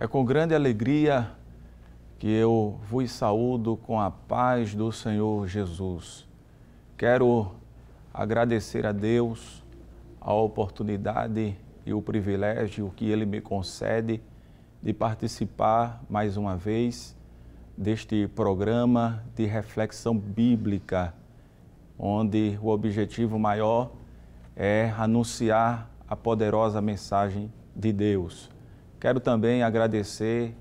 É com grande alegria que eu vos saúdo com a paz do Senhor Jesus. Quero agradecer a Deus a oportunidade e o privilégio que Ele me concede de participar mais uma vez deste programa de reflexão bíblica, onde o objetivo maior é anunciar a poderosa mensagem de Deus. Quero também agradecer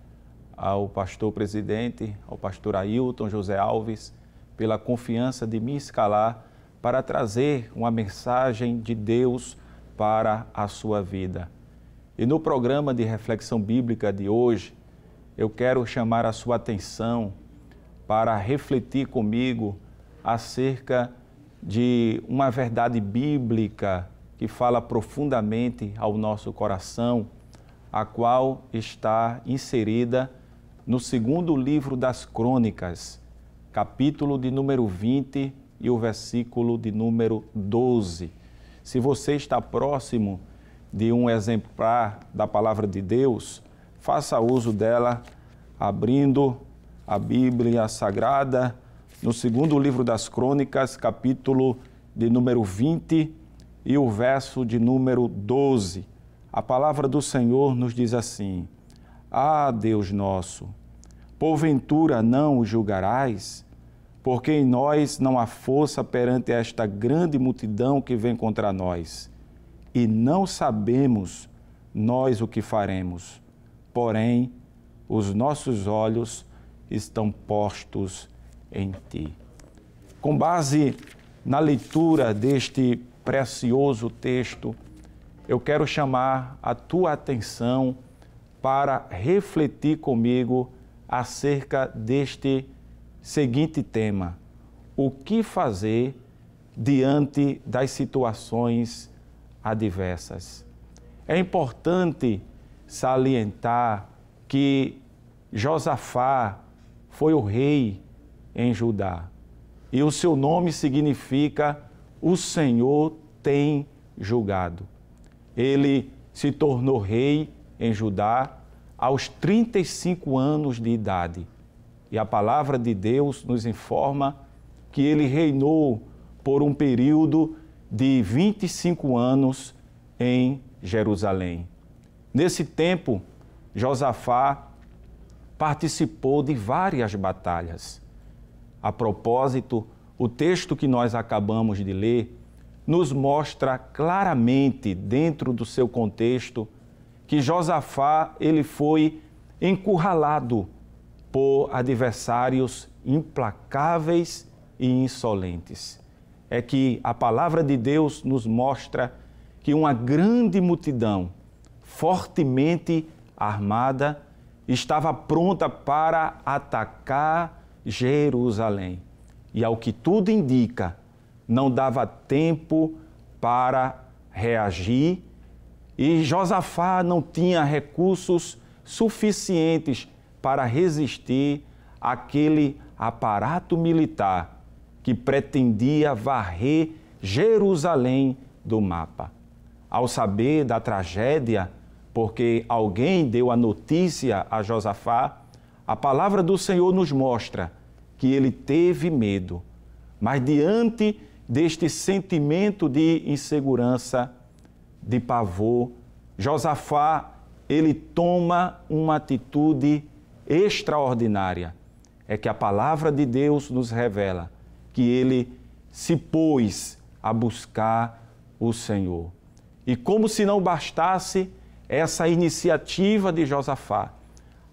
ao pastor presidente, ao pastor Ailton José Alves, pela confiança de me escalar para trazer uma mensagem de Deus para a sua vida. E no programa de reflexão bíblica de hoje, eu quero chamar a sua atenção para refletir comigo acerca de uma verdade bíblica que fala profundamente ao nosso coração, a qual está inserida no segundo livro das Crônicas, capítulo de número 20 e o versículo de número 12. Se você está próximo de um exemplar da Palavra de Deus, faça uso dela abrindo a Bíblia Sagrada no segundo livro das Crônicas, capítulo de número 20 e o verso de número 12. A palavra do Senhor nos diz assim: Ah, Deus nosso, porventura não o julgarás? Porque em nós não há força perante esta grande multidão que vem contra nós. E não sabemos nós o que faremos. Porém, os nossos olhos estão postos em Ti. Com base na leitura deste precioso texto, eu quero chamar a tua atenção para refletir comigo acerca deste seguinte tema: o que fazer diante das situações adversas? É importante salientar que Josafá foi o rei em Judá e o seu nome significa o Senhor tem julgado. Ele se tornou rei em Judá aos 35 anos de idade. E a palavra de Deus nos informa que ele reinou por um período de 25 anos em Jerusalém. Nesse tempo, Josafá participou de várias batalhas. A propósito, o texto que nós acabamos de ler nos mostra claramente, dentro do seu contexto, que Josafá ele foi encurralado por adversários implacáveis e insolentes. É que a palavra de Deus nos mostra que uma grande multidão, fortemente armada, estava pronta para atacar Jerusalém. E ao que tudo indica, não dava tempo para reagir e Josafá não tinha recursos suficientes para resistir àquele aparato militar que pretendia varrer Jerusalém do mapa. Ao saber da tragédia, porque alguém deu a notícia a Josafá, a palavra do Senhor nos mostra que ele teve medo, mas diante deste sentimento de insegurança, de pavor, Josafá, ele toma uma atitude extraordinária. É que a palavra de Deus nos revela que ele se pôs a buscar o Senhor. E como se não bastasse essa iniciativa de Josafá,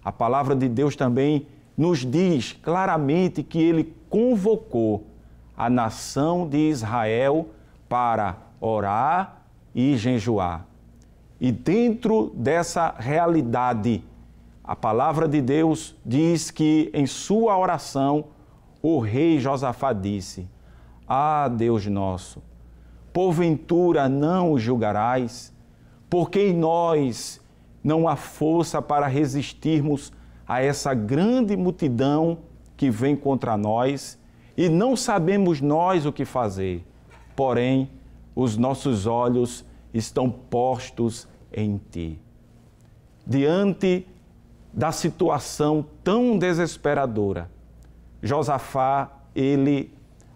a palavra de Deus também nos diz claramente que ele convocou a nação de Israel para orar e jejuar. E dentro dessa realidade, a palavra de Deus diz que em sua oração o rei Josafá disse: Ah, Deus nosso, porventura não o julgarás? Porque em nós não há força para resistirmos a essa grande multidão que vem contra nós e não sabemos nós o que fazer. Porém, os nossos olhos estão postos em Ti. Diante da situação tão desesperadora, Josafá, ele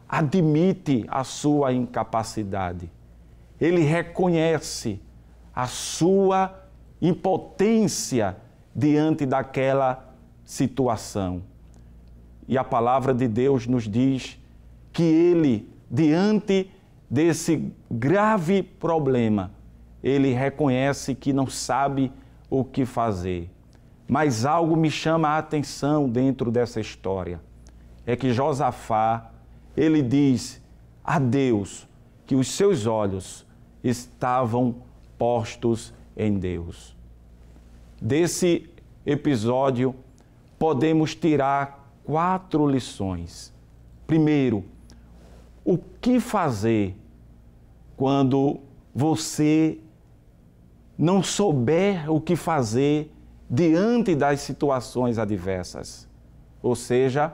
admite a sua incapacidade. Ele reconhece a sua impotência diante daquela situação. E a palavra de Deus nos diz que ele, diante desse grave problema, ele reconhece que não sabe o que fazer. Mas algo me chama a atenção dentro dessa história. É que Josafá, ele diz a Deus que os seus olhos estavam postos em Deus. Desse episódio, podemos tirar 4 lições. Primeiro, o que fazer quando você não souber o que fazer diante das situações adversas? Ou seja,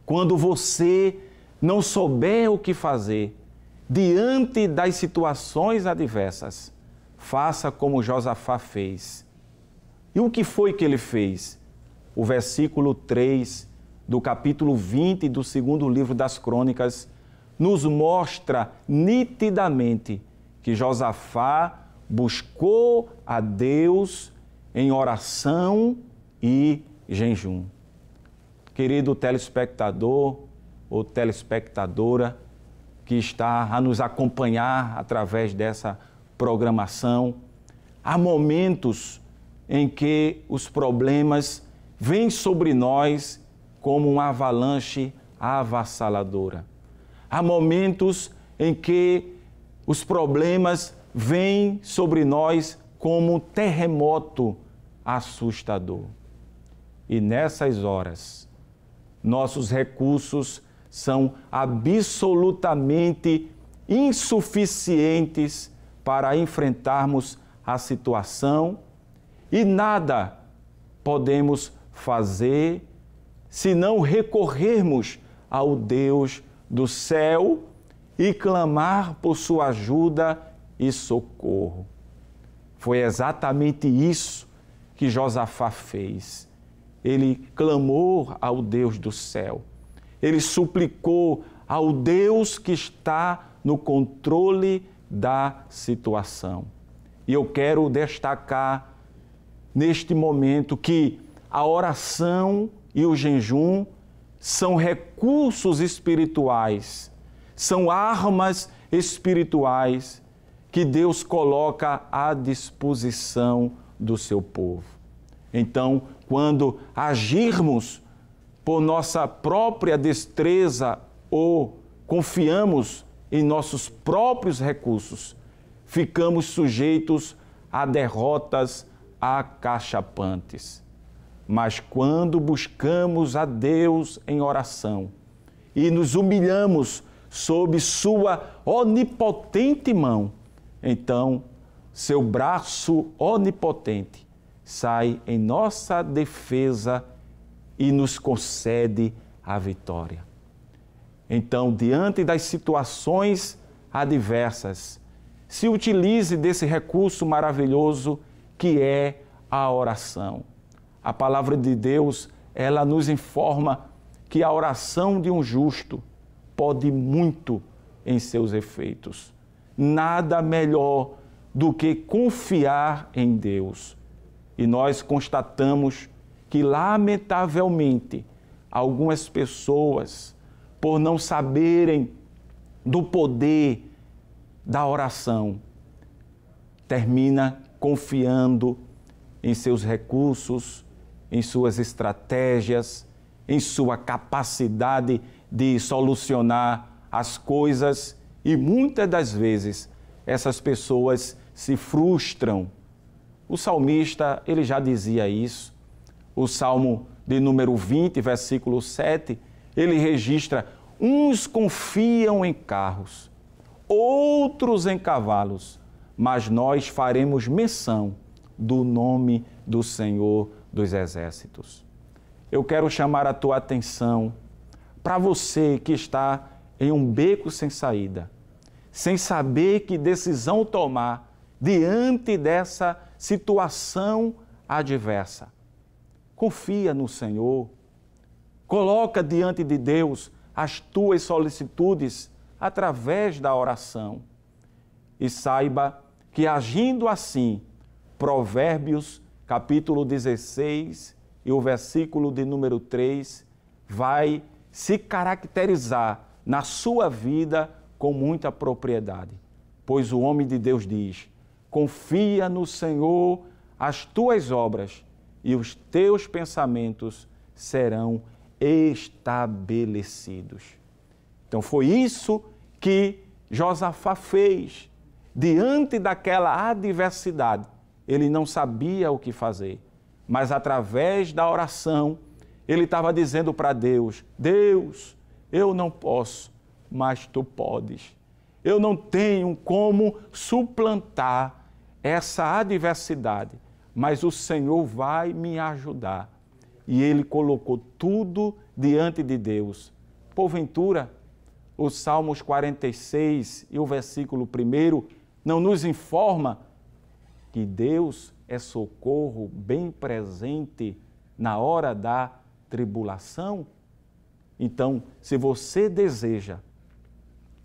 quando você não souber o que fazer diante das situações adversas, faça como Josafá fez. E o que foi que ele fez? O versículo 3 do capítulo 20 do 2º livro das Crônicas nos mostra nitidamente que Josafá buscou a Deus em oração e jejum. Querido telespectador ou telespectadora que está a nos acompanhar através dessa programação, há momentos em que os problemas vêm sobre nós como uma avalanche avassaladora. Há momentos em que os problemas vêm sobre nós como um terremoto assustador. E nessas horas, nossos recursos são absolutamente insuficientes para enfrentarmos a situação e nada podemos fazer se não recorrermos ao Deus do céu e clamar por sua ajuda e socorro. Foi exatamente isso que Josafá fez. Ele clamou ao Deus do céu. Ele suplicou ao Deus que está no controle da situação. E eu quero destacar neste momento que a oração e o jejum são recursos espirituais, são armas espirituais que Deus coloca à disposição do seu povo. Então, quando agirmos por nossa própria destreza ou confiamos em nossos próprios recursos, ficamos sujeitos a derrotas acachapantes. Mas quando buscamos a Deus em oração e nos humilhamos sob sua onipotente mão, então seu braço onipotente sai em nossa defesa e nos concede a vitória. Então, diante das situações adversas, se utilize desse recurso maravilhoso que é a oração. A palavra de Deus, ela nos informa que a oração de um justo pode muito em seus efeitos. Nada melhor do que confiar em Deus. E nós constatamos que, lamentavelmente, algumas pessoas, por não saberem do poder da oração, termina confiando em seus recursos, em suas estratégias, em sua capacidade de solucionar as coisas e muitas das vezes essas pessoas se frustram. O salmista, ele já dizia isso. O Salmo de número 20, versículo 7, ele registra: uns confiam em carros, outros em cavalos, mas nós faremos menção do nome do Senhor dos Exércitos. Eu quero chamar a tua atenção para você que está em um beco sem saída, sem saber que decisão tomar diante dessa situação adversa. confia no Senhor. Coloca diante de Deus as tuas solicitudes através da oração. E saiba que agindo assim, Provérbios capítulo 16 e o versículo de número 3 vai se caracterizar na sua vida com muita propriedade. Pois o homem de Deus diz: confia no Senhor as tuas obras e os teus pensamentos serão estabelecidos. Então foi isso que Josafá fez. Diante daquela adversidade, ele não sabia o que fazer, mas através da oração, ele estava dizendo para Deus: Deus, eu não posso, mas Tu podes. Eu não tenho como suplantar essa adversidade, mas o Senhor vai me ajudar. E ele colocou tudo diante de Deus. Porventura, o Salmos 46 e o versículo 1 não nos informa que Deus é socorro bem presente na hora da tribulação? Então, se você deseja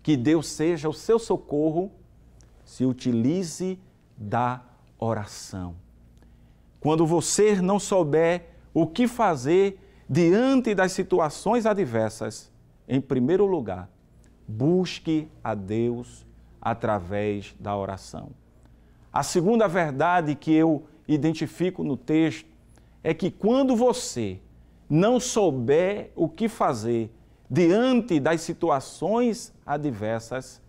que Deus seja o seu socorro, se utilize da oração. Quando você não souber o que fazer diante das situações adversas, em primeiro lugar, busque a Deus através da oração. A segunda verdade que eu identifico no texto é que quando você não souber o que fazer diante das situações adversas,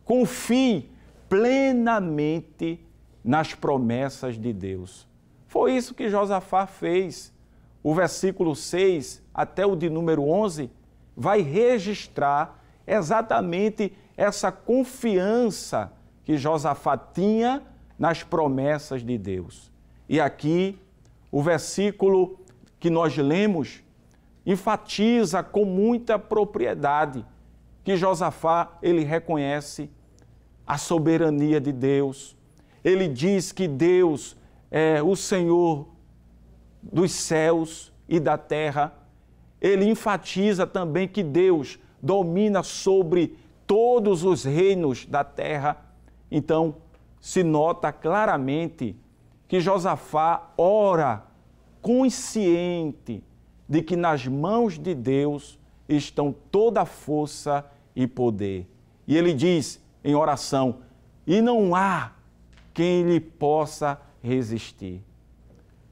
confie plenamente nas promessas de Deus. Foi isso que Josafá fez. O versículo 6 até o de número 11 vai registrar exatamente essa confiança que Josafá tinha nas promessas de Deus. E aqui, o versículo que nós lemos enfatiza com muita propriedade que Josafá, ele reconhece a soberania de Deus. Ele diz que Deus é o Senhor dos céus e da terra. Ele enfatiza também que Deus domina sobre todos os reinos da terra. Então, se nota claramente que Josafá ora consciente de que nas mãos de Deus estão toda a força e poder. E ele diz em oração: e não há quem lhe possa resistir.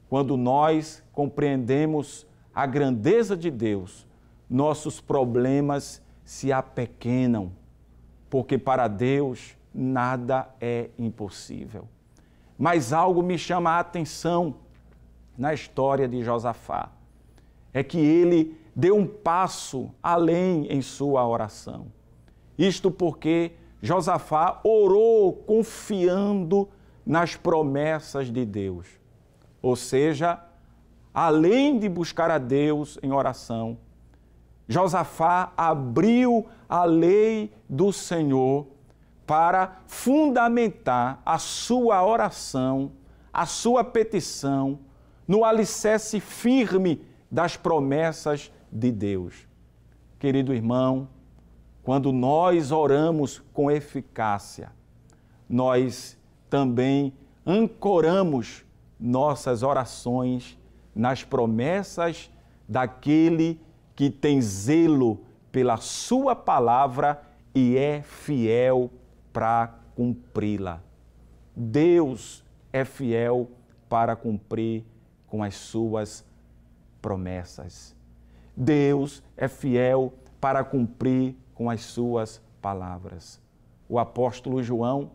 Quando nós compreendemos a grandeza de Deus, nossos problemas se apequenam, porque para Deus nada é impossível. Mas algo me chama a atenção na história de Josafá, é que ele deu um passo além em sua oração. Isto porque Josafá orou confiando nas promessas de Deus. Ou seja, além de buscar a Deus em oração, Josafá abriu a lei do Senhor para fundamentar a sua oração, a sua petição, no alicerce firme das promessas de Deus. Querido irmão, quando nós oramos com eficácia, nós também ancoramos nossas orações nas promessas daquele que tem zelo pela sua palavra e é fiel para cumpri-la. Deus é fiel para cumprir com as suas promessas. Deus é fiel para cumprir com as suas palavras. O apóstolo João,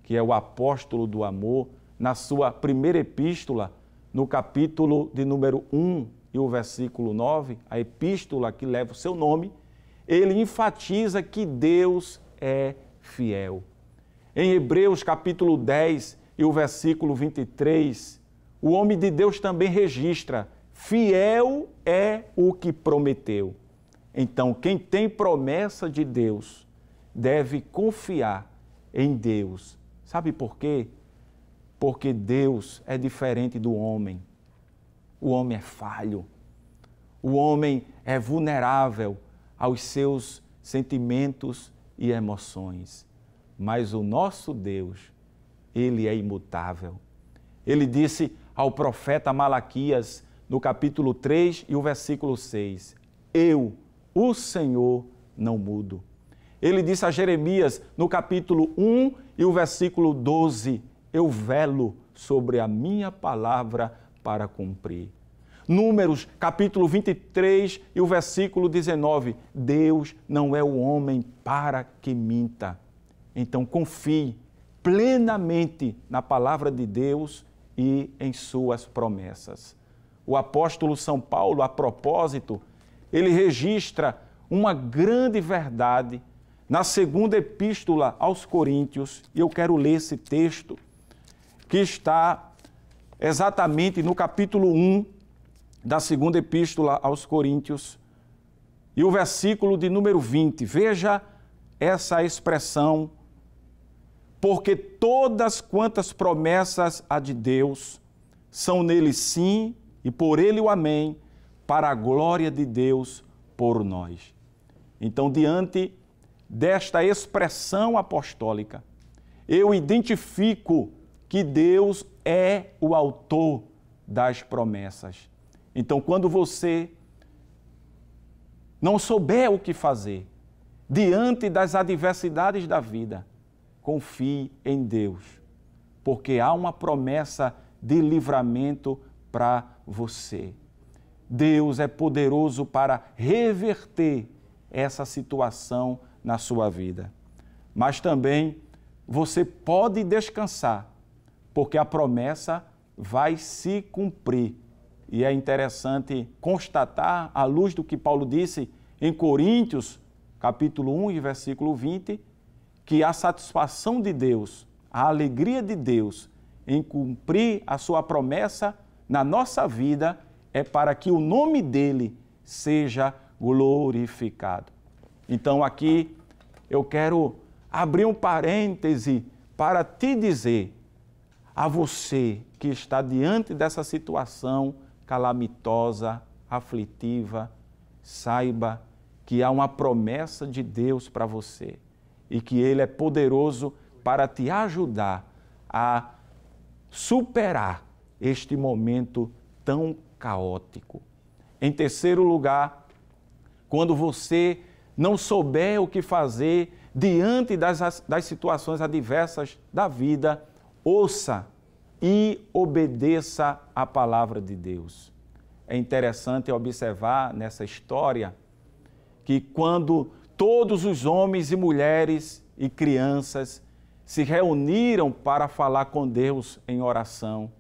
que é o apóstolo do amor, na sua primeira epístola, no capítulo de número 1 e o versículo 9, a epístola que leva o seu nome, ele enfatiza que Deus é fiel. Em Hebreus capítulo 10 e o versículo 23, o homem de Deus também registra: fiel é o que prometeu. Então, quem tem promessa de Deus deve confiar em Deus. Sabe por quê? Porque Deus é diferente do homem. O homem é falho. O homem é vulnerável aos seus sentimentos e emoções. Mas o nosso Deus, Ele é imutável. Ele disse ao profeta Malaquias, no capítulo 3 e o versículo 6, eu, o Senhor, não mudo. Ele disse a Jeremias, no capítulo 1 e o versículo 12, eu velo sobre a minha palavra para cumprir. Números, capítulo 23 e o versículo 19, Deus não é o homem para que minta. Então confie plenamente na palavra de Deus e em suas promessas. O apóstolo São Paulo, a propósito, ele registra uma grande verdade na segunda epístola aos Coríntios, e eu quero ler esse texto, que está exatamente no capítulo 1 da segunda epístola aos Coríntios, e o versículo de número 20. Veja essa expressão, porque todas quantas promessas há de Deus são nele sim e por ele o amém, para a glória de Deus por nós. Então, diante desta expressão apostólica, eu identifico que Deus é o autor das promessas. Então, quando você não souber o que fazer diante das adversidades da vida, confie em Deus, porque há uma promessa de livramento para você. Deus é poderoso para reverter essa situação na sua vida. Mas também você pode descansar, porque a promessa vai se cumprir. E é interessante constatar, à luz do que Paulo disse em Coríntios, capítulo 1 e versículo 20, que a satisfação de Deus, a alegria de Deus em cumprir a sua promessa na nossa vida é para que o nome dele seja glorificado. Então aqui eu quero abrir um parêntese para te dizer a você que está diante dessa situação calamitosa, aflitiva, saiba que há uma promessa de Deus para você e que Ele é poderoso para te ajudar a superar este momento tão caótico. Em terceiro lugar, quando você não souber o que fazer diante das situações adversas da vida, ouça e obedeça a palavra de Deus. É interessante observar nessa história que quando todos os homens e mulheres e crianças se reuniram para falar com Deus em oração,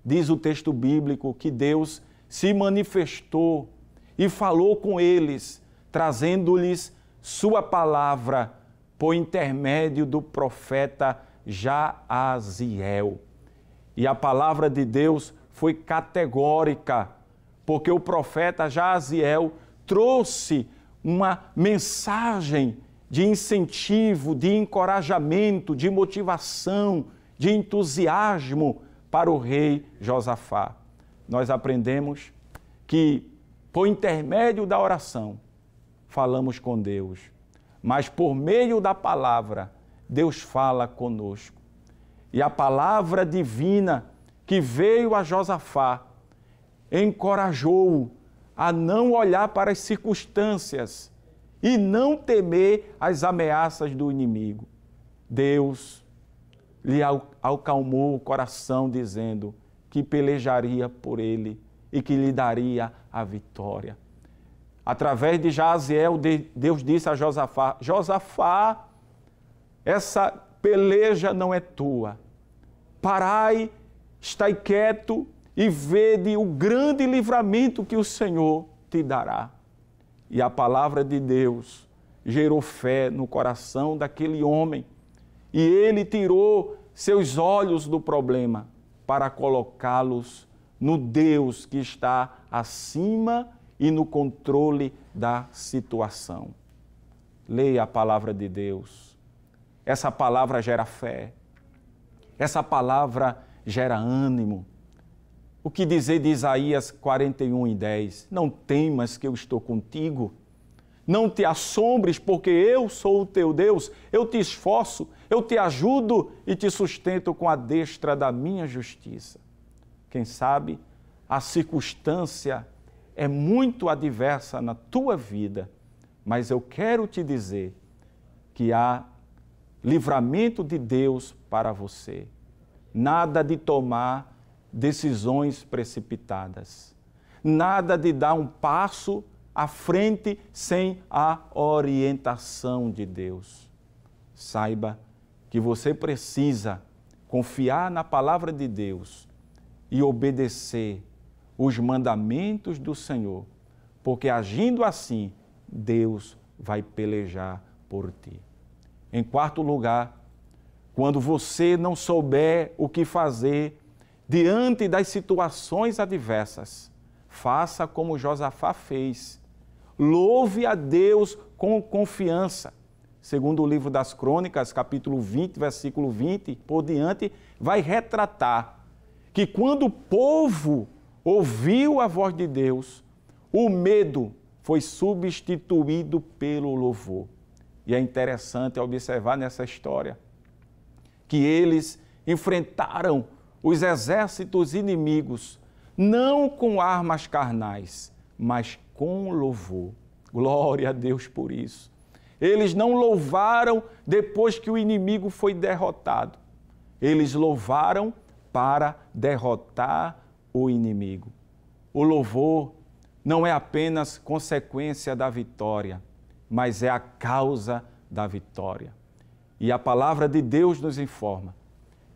diz o texto bíblico que Deus se manifestou e falou com eles, trazendo-lhes sua palavra por intermédio do profeta Jaaziel. E a palavra de Deus foi categórica, porque o profeta Jaaziel trouxe uma mensagem de incentivo, de encorajamento, de motivação, de entusiasmo para o rei Josafá. Nós aprendemos que, por intermédio da oração, falamos com Deus, mas por meio da palavra, Deus fala conosco. E a palavra divina que veio a Josafá encorajou-o a não olhar para as circunstâncias e não temer as ameaças do inimigo. Deus lhe acalmou o coração, dizendo que pelejaria por ele e que lhe daria a vitória. Através de Jaaziel, Deus disse a Josafá: Josafá, essa peleja não é tua. Parai, estai quieto e vede o grande livramento que o Senhor te dará. E a palavra de Deus gerou fé no coração daquele homem. E ele tirou seus olhos do problema para colocá-los no Deus que está acima e no controle da situação. Leia a palavra de Deus. Essa palavra gera fé. Essa palavra gera ânimo. O que dizer de Isaías 41:10? Não temas que eu estou contigo. Não te assombres, porque eu sou o teu Deus. Eu te esforço, eu te ajudo e te sustento com a destra da minha justiça. Quem sabe a circunstância é muito adversa na tua vida, mas eu quero te dizer que há livramento de Deus para você. Nada de tomar decisões precipitadas. Nada de dar um passo à frente sem a orientação de Deus. Saiba que você precisa confiar na palavra de Deus e obedecer os mandamentos do Senhor, porque agindo assim, Deus vai pelejar por ti. Em quarto lugar, quando você não souber o que fazer diante das situações adversas, faça como Josafá fez. Louve a Deus com confiança. Segundo o livro das Crônicas, capítulo 20, versículo 20, por diante, vai retratar que quando o povo ouviu a voz de Deus, o medo foi substituído pelo louvor. E é interessante observar nessa história que eles enfrentaram os exércitos inimigos, não com armas carnais, mas com louvor. Glória a Deus por isso. Eles não louvaram depois que o inimigo foi derrotado. Eles louvaram para derrotar o inimigo. O louvor não é apenas consequência da vitória, mas é a causa da vitória. E a palavra de Deus nos informa: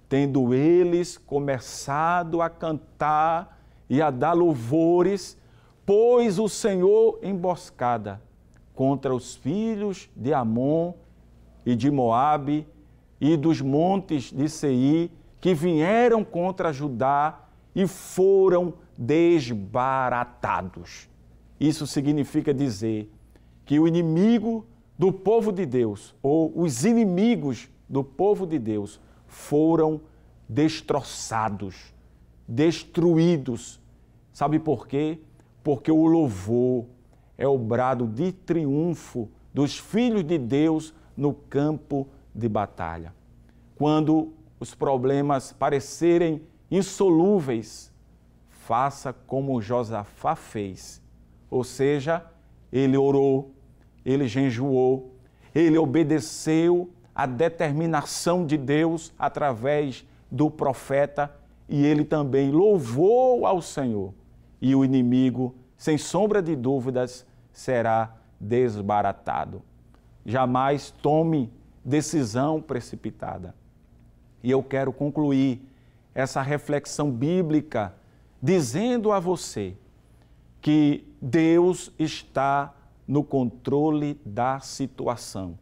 tendo eles começado a cantar e a dar louvores, pôs o Senhor emboscada contra os filhos de Amon e de Moabe e dos montes de Seir, que vieram contra Judá e foram desbaratados. Isso significa dizer que o inimigo do povo de Deus, ou os inimigos do povo de Deus, foram destroçados, destruídos. Sabe por quê? Porque o louvor é o brado de triunfo dos filhos de Deus no campo de batalha. Quando os problemas parecerem insolúveis, faça como Josafá fez. Ou seja, ele orou, ele jejuou, ele obedeceu à determinação de Deus através do profeta e ele também louvou ao Senhor. E o inimigo, sem sombra de dúvidas, será desbaratado. Jamais tome decisão precipitada. E eu quero concluir essa reflexão bíblica dizendo a você que Deus está no controle da situação.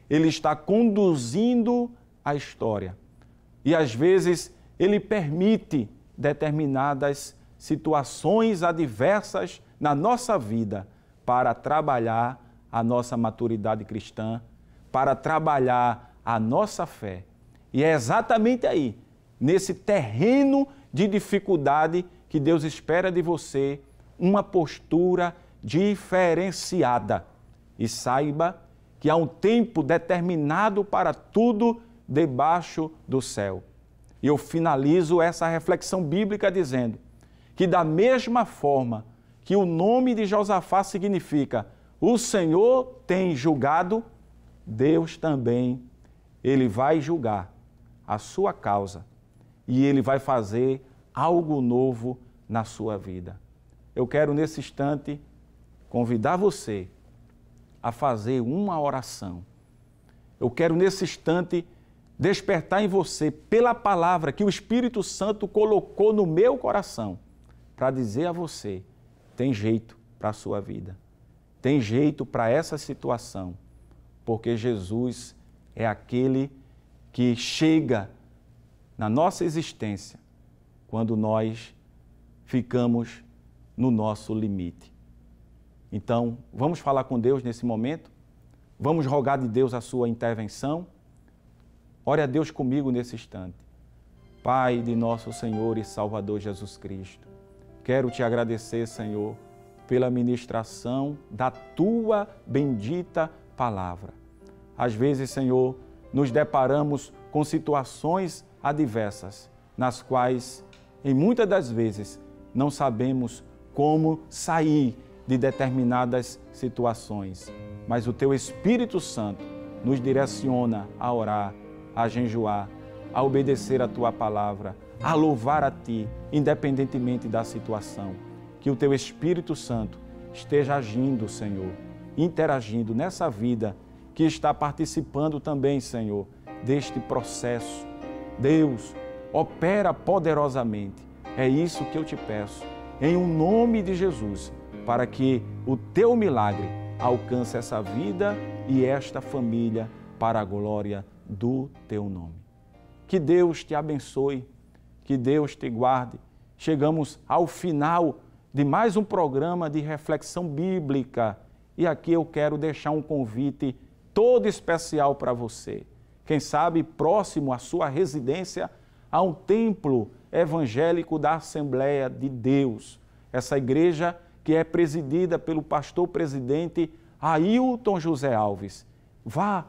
Ele está conduzindo a história. E às vezes Ele permite determinadas situações adversas na nossa vida para trabalhar a nossa maturidade cristã, para trabalhar a nossa fé. E é exatamente aí, nesse terreno de dificuldade, que Deus espera de você uma postura diferenciada. E saiba que há um tempo determinado para tudo debaixo do céu. E eu finalizo essa reflexão bíblica dizendo que da mesma forma que o nome de Josafá significa o Senhor tem julgado, Deus também, Ele vai julgar a sua causa e Ele vai fazer algo novo na sua vida. Eu quero nesse instante convidar você a fazer uma oração. Eu quero nesse instante despertar em você pela palavra que o Espírito Santo colocou no meu coração para dizer a você, tem jeito para a sua vida, tem jeito para essa situação, porque Jesus é aquele que chega na nossa existência quando nós ficamos no nosso limite. Então, vamos falar com Deus nesse momento? Vamos rogar de Deus a sua intervenção? Ore a Deus comigo nesse instante. Pai de nosso Senhor e Salvador Jesus Cristo, quero te agradecer, Senhor, pela ministração da Tua bendita palavra. Às vezes, Senhor, nos deparamos com situações adversas, nas quais, em muitas das vezes, não sabemos como sair de determinadas situações. Mas o Teu Espírito Santo nos direciona a orar, a jejuar, a obedecer a Tua palavra, a louvar a Ti, independentemente da situação. Que o Teu Espírito Santo esteja agindo, Senhor, interagindo nessa vida que está participando também, Senhor, deste processo. Deus, opera poderosamente. É isso que eu te peço, em um nome de Jesus, para que o Teu milagre alcance essa vida e esta família para a glória do Teu nome. Que Deus te abençoe, que Deus te guarde. Chegamos ao final de mais um programa de reflexão bíblica e aqui eu quero deixar um convite todo especial para você. Quem sabe próximo à sua residência há um templo evangélico da Assembleia de Deus. Essa igreja que é presidida pelo pastor-presidente Ailton José Alves. Vá,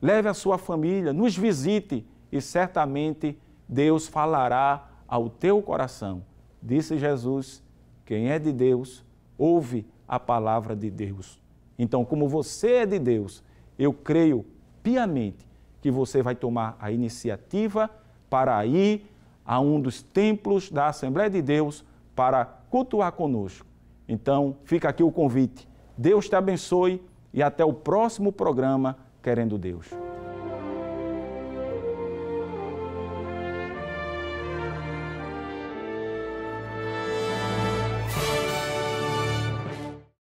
leve a sua família, nos visite e certamente Deus falará ao teu coração. Disse Jesus, quem é de Deus, ouve a palavra de Deus. Então, como você é de Deus, eu creio piamente que você vai tomar a iniciativa para ir a um dos templos da Assembleia de Deus para cultuar conosco. Então, fica aqui o convite. Deus te abençoe e até o próximo programa, querendo Deus.